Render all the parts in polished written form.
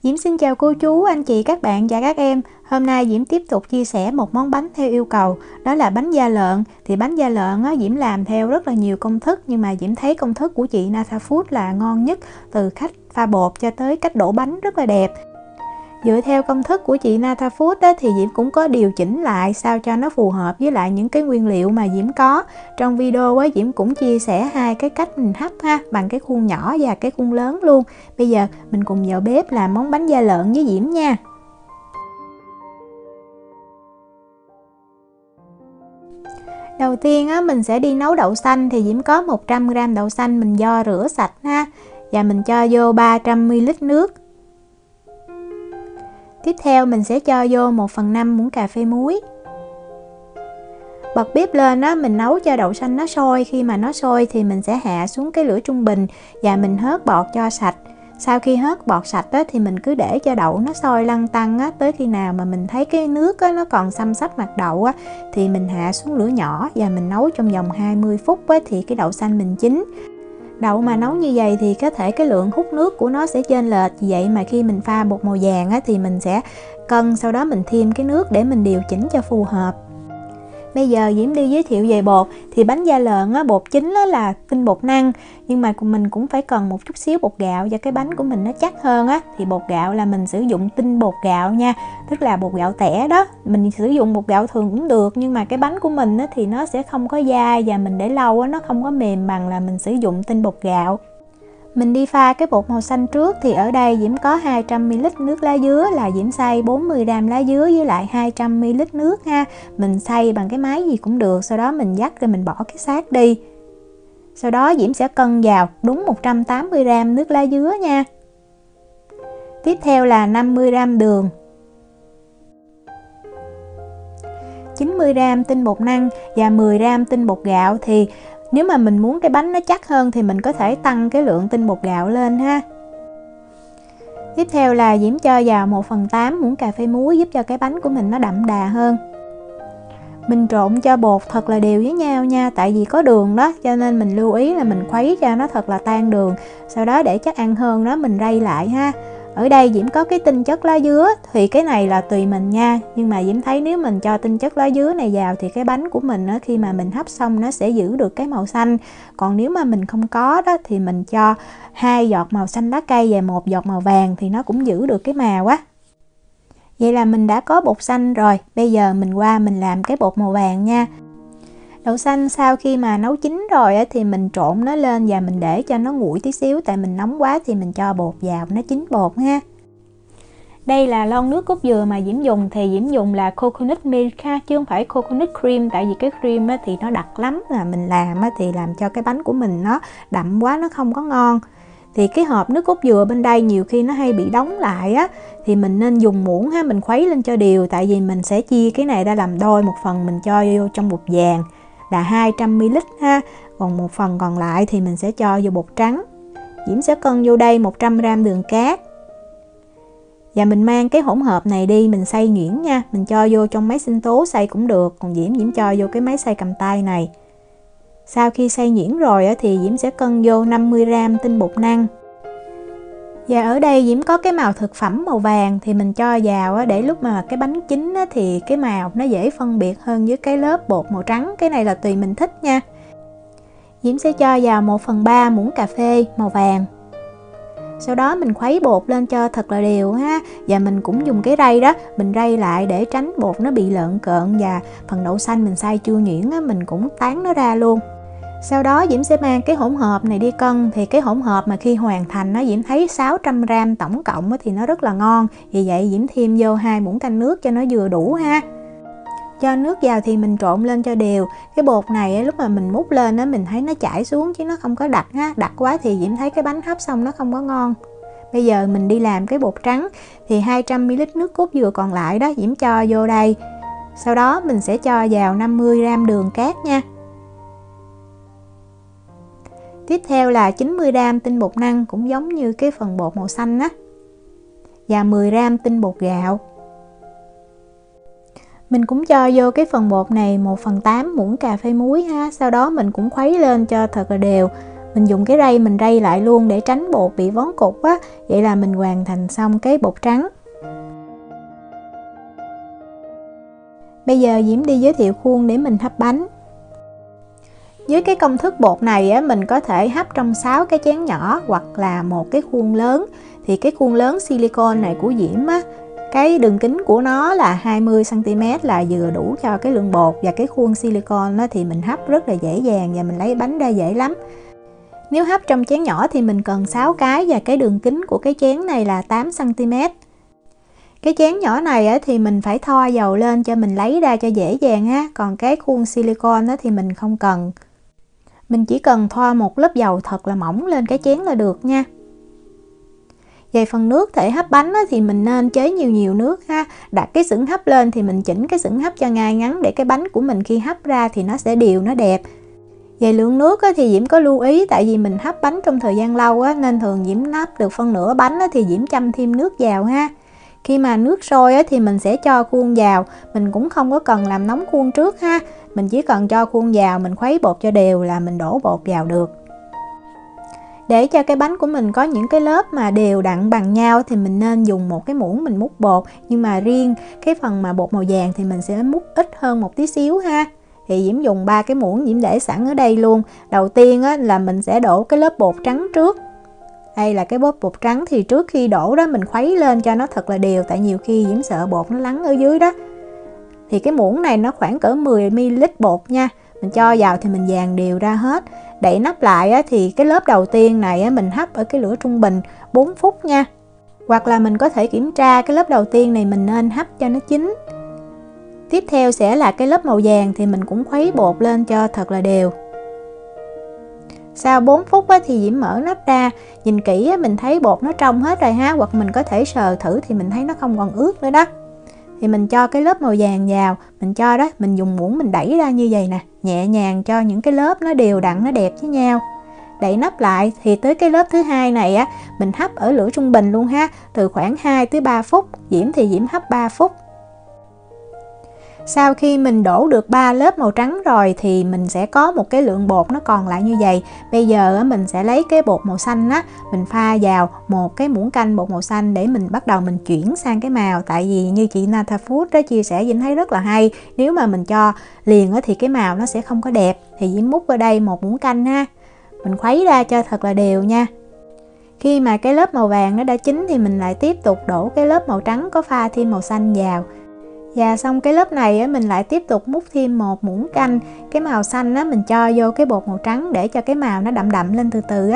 Diễm xin chào cô chú, anh chị, các bạn và các em. Hôm nay Diễm tiếp tục chia sẻ một món bánh theo yêu cầu, đó là bánh da lợn. Thì bánh da lợn á, Diễm làm theo rất là nhiều công thức, nhưng mà Diễm thấy công thức của chị Natha Food là ngon nhất, từ cách pha bột cho tới cách đổ bánh rất là đẹp. Dựa theo công thức của chị Natha Food á, thì Diễm cũng có điều chỉnh lại sao cho nó phù hợp với lại những cái nguyên liệu mà Diễm có. Trong video á, Diễm cũng chia sẻ hai cái cách mình hấp ha, bằng cái khuôn nhỏ và cái khuôn lớn luôn. Bây giờ mình cùng vào bếp làm món bánh da lợn với Diễm nha. Đầu tiên á, mình sẽ đi nấu đậu xanh. Thì Diễm có 100g đậu xanh mình vo rửa sạch ha, và mình cho vô 300ml nước. Tiếp theo mình sẽ cho vô 1/5 muỗng cà phê muối. Bật bếp lên á, mình nấu cho đậu xanh nó sôi. Khi mà nó sôi thì mình sẽ hạ xuống cái lửa trung bình và mình hớt bọt cho sạch. Sau khi hớt bọt sạch á, thì mình cứ để cho đậu nó sôi lăn tăn á, tới khi nào mà mình thấy cái nước á, nó còn xăm xắp mặt đậu á, thì mình hạ xuống lửa nhỏ và mình nấu trong vòng 20 phút á, thì cái đậu xanh mình chín. Đậu mà nấu như vậy thì có thể cái lượng hút nước của nó sẽ chênh lệch, vì vậy mà khi mình pha bột màu vàng á, thì mình sẽ cân, sau đó mình thêm cái nước để mình điều chỉnh cho phù hợp. Bây giờ Diễm đi giới thiệu về bột. Thì bánh da lợn á, bột chính á, là tinh bột năng, nhưng mà mình cũng phải cần một chút xíu bột gạo cho cái bánh của mình nó chắc hơn á. Thì bột gạo là mình sử dụng tinh bột gạo nha, tức là bột gạo tẻ đó. Mình sử dụng bột gạo thường cũng được, nhưng mà cái bánh của mình á, thì nó sẽ không có dai và mình để lâu á, nó không có mềm bằng là mình sử dụng tinh bột gạo. Mình đi pha cái bột màu xanh trước. Thì ở đây Diễm có 200ml nước lá dứa, là Diễm xay 40g lá dứa với lại 200ml nước ha. Mình xay bằng cái máy gì cũng được, sau đó mình vắt rồi mình bỏ cái xác đi. Sau đó Diễm sẽ cân vào đúng 180g nước lá dứa nha. Tiếp theo là 50g đường, 90g tinh bột năng và 10g tinh bột gạo. Thì nếu mà mình muốn cái bánh nó chắc hơn thì mình có thể tăng cái lượng tinh bột gạo lên ha. Tiếp theo là Diễm cho vào 1/8 muỗng cà phê muối, giúp cho cái bánh của mình nó đậm đà hơn. Mình trộn cho bột thật là đều với nhau nha, tại vì có đường đó, cho nên mình lưu ý là mình khuấy cho nó thật là tan đường. Sau đó để chắc ăn hơn đó mình rây lại ha. Ở đây Diễm có cái tinh chất lá dứa, thì cái này là tùy mình nha, nhưng mà Diễm thấy nếu mình cho tinh chất lá dứa này vào thì cái bánh của mình á, khi mà mình hấp xong nó sẽ giữ được cái màu xanh. Còn nếu mà mình không có đó thì mình cho 2 giọt màu xanh lá cây và 1 giọt màu vàng thì nó cũng giữ được cái màu á. Vậy là mình đã có bột xanh rồi. Bây giờ mình qua mình làm cái bột màu vàng nha. Đậu xanh sau khi mà nấu chín rồi á, thì mình trộn nó lên và mình để cho nó nguội tí xíu, tại mình nóng quá thì mình cho bột vào nó chín bột ha. Đây là lon nước cốt dừa mà Diễm dùng. Thì Diễm dùng là coconut milk ha, chứ không phải coconut cream, tại vì cái cream á, thì nó đặc lắm, là mình làm á, thì làm cho cái bánh của mình nó đậm quá, nó không có ngon. Thì cái hộp nước cốt dừa bên đây nhiều khi nó hay bị đóng lại á, thì mình nên dùng muỗng ha, mình khuấy lên cho đều, tại vì mình sẽ chia cái này ra làm đôi. Một phần mình cho vô trong bột vàng là 200ml ha, còn một phần còn lại thì mình sẽ cho vô bột trắng. Diễm sẽ cân vô đây 100g đường cát. Và mình mang cái hỗn hợp này đi mình xay nhuyễn nha, mình cho vô trong máy sinh tố xay cũng được, còn Diễm cho vô cái máy xay cầm tay này. Sau khi xay nhuyễn rồi thì Diễm sẽ cân vô 50g tinh bột năng. Và ở đây Diễm có cái màu thực phẩm màu vàng, thì mình cho vào để lúc mà cái bánh chín thì cái màu nó dễ phân biệt hơn với cái lớp bột màu trắng. Cái này là tùy mình thích nha. Diễm sẽ cho vào 1/3 muỗng cà phê màu vàng. Sau đó mình khuấy bột lên cho thật là đều ha. Và mình cũng dùng cái rây đó, mình rây lại để tránh bột nó bị lợn cợn. Và phần đậu xanh mình xay chưa nhuyễn á, mình cũng tán nó ra luôn. Sau đó Diễm sẽ mang cái hỗn hợp này đi cân. Thì cái hỗn hợp mà khi hoàn thành nó Diễm thấy 600g tổng cộng thì nó rất là ngon. Vì vậy Diễm thêm vô 2 muỗng canh nước cho nó vừa đủ ha. Cho nước vào thì mình trộn lên cho đều. Cái bột này lúc mà mình múc lên á, mình thấy nó chảy xuống chứ nó không có đặc ha. Đặc quá thì Diễm thấy cái bánh hấp xong nó không có ngon. Bây giờ mình đi làm cái bột trắng. Thì 200ml nước cốt dừa còn lại đó Diễm cho vô đây. Sau đó mình sẽ cho vào 50g đường cát nha. Tiếp theo là 90g tinh bột năng, cũng giống như cái phần bột màu xanh á. Và 10g tinh bột gạo. Mình cũng cho vô cái phần bột này 1/8 muỗng cà phê muối ha. Sau đó mình cũng khuấy lên cho thật là đều. Mình dùng cái rây mình rây lại luôn để tránh bột bị vón cục á. Vậy là mình hoàn thành xong cái bột trắng. Bây giờ Diễm đi giới thiệu khuôn để mình hấp bánh. Với cái công thức bột này á, mình có thể hấp trong 6 cái chén nhỏ hoặc là một cái khuôn lớn. Thì cái khuôn lớn silicone này của Diễm á, cái đường kính của nó là 20 cm là vừa đủ cho cái lượng bột, và cái khuôn silicone đó thì mình hấp rất là dễ dàng và mình lấy bánh ra dễ lắm. Nếu hấp trong chén nhỏ thì mình cần 6 cái, và cái đường kính của cái chén này là 8 cm. Cái chén nhỏ này thì mình phải thoa dầu lên cho mình lấy ra cho dễ dàng ha. Còn cái khuôn silicone thì mình không cần. Mình chỉ cần thoa một lớp dầu thật là mỏng lên cái chén là được nha. Về phần nước thể hấp bánh thì mình nên chế nhiều nước ha. Đặt cái xửng hấp lên thì mình chỉnh cái xửng hấp cho ngay ngắn để cái bánh của mình khi hấp ra thì nó sẽ đều, nó đẹp. Về lượng nước thì Diễm có lưu ý, tại vì mình hấp bánh trong thời gian lâu nên thường Diễm hấp được phân nửa bánh thì Diễm châm thêm nước vào ha. Khi mà nước sôi thì mình sẽ cho khuôn vào. Mình cũng không có cần làm nóng khuôn trước ha. Mình chỉ cần cho khuôn vào, mình khuấy bột cho đều là mình đổ bột vào được. Để cho cái bánh của mình có những cái lớp mà đều đặn bằng nhau thì mình nên dùng một cái muỗng mình múc bột. Nhưng mà riêng cái phần mà bột màu vàng thì mình sẽ múc ít hơn một tí xíu ha. Thì Diễm dùng 3 cái muỗng Diễm để sẵn ở đây luôn. Đầu tiên là mình sẽ đổ cái lớp bột trắng trước. Đây là cái bột trắng, thì trước khi đổ đó mình khuấy lên cho nó thật là đều, tại nhiều khi Diễm sợ bột nó lắng ở dưới đó. Thì cái muỗng này nó khoảng cỡ 10 ml bột nha. Mình cho vào thì mình dàn đều ra hết. Đậy nắp lại thì cái lớp đầu tiên này mình hấp ở cái lửa trung bình 4 phút nha. Hoặc là mình có thể kiểm tra cái lớp đầu tiên này mình nên hấp cho nó chín. Tiếp theo sẽ là cái lớp màu vàng, thì mình cũng khuấy bột lên cho thật là đều. Sau 4 phút thì Diễm mở nắp ra, nhìn kỹ mình thấy bột nó trong hết rồi ha, hoặc mình có thể sờ thử thì mình thấy nó không còn ướt nữa đó. Thì mình cho cái lớp màu vàng vào, mình cho đó, mình dùng muỗng mình đẩy ra như vậy nè, nhẹ nhàng cho những cái lớp nó đều đặn, nó đẹp với nhau. Đậy nắp lại thì tới cái lớp thứ hai này mình hấp ở lửa trung bình luôn ha, từ khoảng 2 tới 3 phút, Diễm thì Diễm hấp 3 phút. Sau khi mình đổ được 3 lớp màu trắng rồi thì mình sẽ có một cái lượng bột nó còn lại như vậy. Bây giờ mình sẽ lấy cái bột màu xanh mình pha vào một cái muỗng canh bột màu xanh để mình bắt đầu mình chuyển sang cái màu. Tại vì như chị Nata Food đó chia sẻ, Diễm thấy rất là hay, nếu mà mình cho liền thì cái màu nó sẽ không có đẹp. Thì Diễm múc vào đây một muỗng canh ha, mình khuấy ra cho thật là đều nha. Khi mà cái lớp màu vàng nó đã chín thì mình lại tiếp tục đổ cái lớp màu trắng có pha thêm màu xanh vào. Và xong cái lớp này mình lại tiếp tục múc thêm một muỗng canh. Cái màu xanh mình cho vô cái bột màu trắng để cho cái màu nó đậm đậm lên từ từ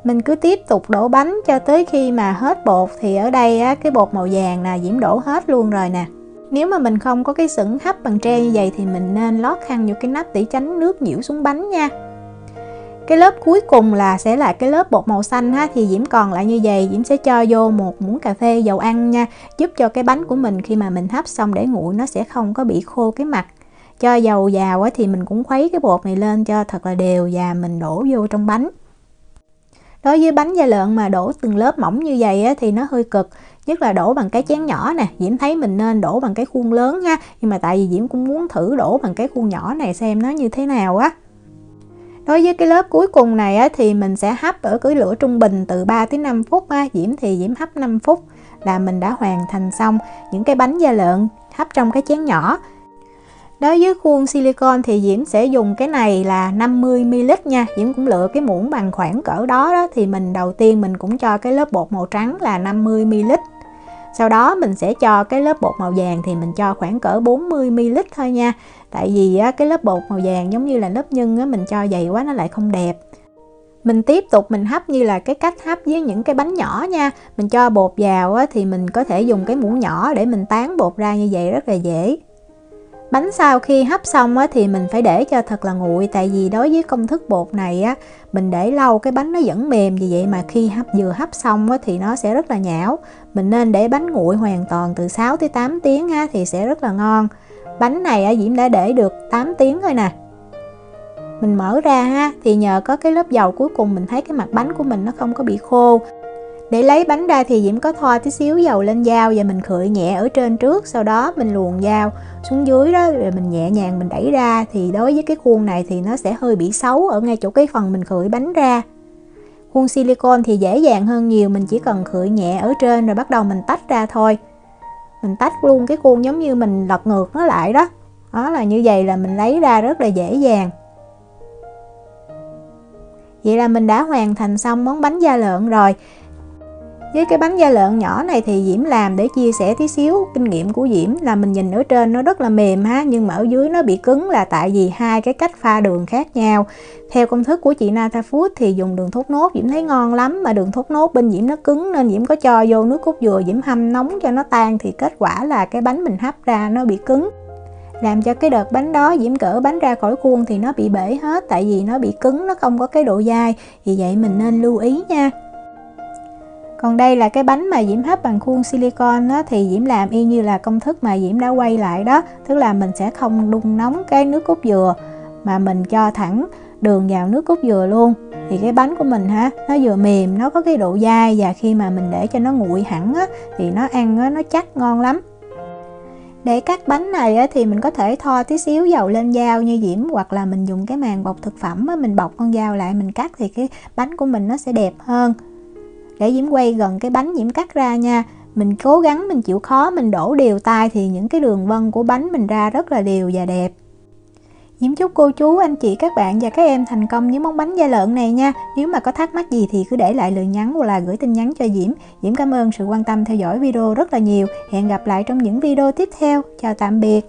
Mình cứ tiếp tục đổ bánh cho tới khi mà hết bột. Thì ở đây cái bột màu vàng nè, Diễm đổ hết luôn rồi nè. Nếu mà mình không có cái xửng hấp bằng tre như vậy thì mình nên lót khăn vô cái nắp để tránh nước nhiễu xuống bánh nha. Cái lớp cuối cùng sẽ là cái lớp bột màu xanh thì Diễm còn lại như vậy. Diễm sẽ cho vô một muỗng cà phê dầu ăn nha, giúp cho cái bánh của mình khi mà mình hấp xong để nguội nó sẽ không có bị khô cái mặt. Cho dầu vào thì mình cũng khuấy cái bột này lên cho thật là đều và mình đổ vô trong bánh. Đối với bánh da lợn mà đổ từng lớp mỏng như vậy thì nó hơi cực, nhất là đổ bằng cái chén nhỏ nè. Diễm thấy mình nên đổ bằng cái khuôn lớn ha, nhưng mà tại vì Diễm cũng muốn thử đổ bằng cái khuôn nhỏ này xem nó như thế nào Đối với cái lớp cuối cùng này thì mình sẽ hấp ở cái lửa trung bình từ 3 tới 5 phút Diễm thì Diễm hấp 5 phút là mình đã hoàn thành xong những cái bánh da lợn hấp trong cái chén nhỏ. Đối với khuôn silicone thì Diễm sẽ dùng cái này là 50 ml nha. Diễm cũng lựa cái muỗng bằng khoảng cỡ đó thì mình đầu tiên mình cũng cho cái lớp bột màu trắng là 50 ml. Sau đó mình sẽ cho cái lớp bột màu vàng thì mình cho khoảng cỡ 40 ml thôi nha. Tại vì cái lớp bột màu vàng giống như là lớp nhân mình cho dày quá nó lại không đẹp. Mình tiếp tục mình hấp như là cái cách hấp với những cái bánh nhỏ nha. Mình cho bột vào thì mình có thể dùng cái muỗng nhỏ để mình tán bột ra như vậy rất là dễ. Bánh sau khi hấp xong thì mình phải để cho thật là nguội. Tại vì đối với công thức bột này mình để lâu cái bánh nó vẫn mềm. Vì vậy mà khi vừa hấp xong thì nó sẽ rất là nhão. Mình nên để bánh nguội hoàn toàn từ 6 tới 8 tiếng thì sẽ rất là ngon. Bánh này Diễm đã để được 8 tiếng rồi nè. Mình mở ra thì nhờ có cái lớp dầu cuối cùng mình thấy cái mặt bánh của mình nó không có bị khô. Để lấy bánh ra thì Diễm có thoa tí xíu dầu lên dao và mình khựi nhẹ ở trên trước, sau đó mình luồn dao xuống dưới đó, rồi mình nhẹ nhàng mình đẩy ra. Thì đối với cái khuôn này thì nó sẽ hơi bị xấu ở ngay chỗ cái phần mình khựi bánh ra. Khuôn silicone thì dễ dàng hơn nhiều, mình chỉ cần khựi nhẹ ở trên rồi bắt đầu mình tách ra thôi. Mình tách luôn cái khuôn giống như mình lật ngược nó lại đó. Đó là như vậy là mình lấy ra rất là dễ dàng. Vậy là mình đã hoàn thành xong món bánh da lợn rồi. Với cái bánh da lợn nhỏ này thì Diễm làm để chia sẻ tí xíu kinh nghiệm của Diễm là mình nhìn ở trên nó rất là mềm ha, nhưng mà ở dưới nó bị cứng là tại vì hai cái cách pha đường khác nhau. Theo công thức của chị Nata Food thì dùng đường thốt nốt Diễm thấy ngon lắm, mà đường thốt nốt bên Diễm nó cứng nên Diễm có cho vô nước cốt dừa Diễm hâm nóng cho nó tan, thì kết quả là cái bánh mình hấp ra nó bị cứng. Làm cho cái đợt bánh đó Diễm cỡ bánh ra khỏi khuôn thì nó bị bể hết, tại vì nó bị cứng, nó không có cái độ dai. Vì vậy mình nên lưu ý nha. Còn đây là cái bánh mà Diễm hấp bằng khuôn silicone đó, thì Diễm làm y như là công thức mà Diễm đã quay lại đó. Tức là mình sẽ không đun nóng cái nước cốt dừa mà mình cho thẳng đường vào nước cốt dừa luôn. Thì cái bánh của mình nó vừa mềm, nó có cái độ dai, và khi mà mình để cho nó nguội hẳn thì nó ăn nó chắc ngon lắm. Để cắt bánh này thì mình có thể thoa tí xíu dầu lên dao như Diễm, hoặc là mình dùng cái màng bọc thực phẩm mình bọc con dao lại mình cắt, thì cái bánh của mình nó sẽ đẹp hơn. Để Diễm quay gần cái bánh Diễm cắt ra nha. Mình cố gắng mình chịu khó mình đổ đều tay thì những cái đường vân của bánh mình ra rất là đều và đẹp. Diễm chúc cô chú, anh chị, các bạn và các em thành công với món bánh da lợn này nha. Nếu mà có thắc mắc gì thì cứ để lại lời nhắn hoặc là gửi tin nhắn cho Diễm. Diễm cảm ơn sự quan tâm theo dõi video rất là nhiều. Hẹn gặp lại trong những video tiếp theo. Chào tạm biệt.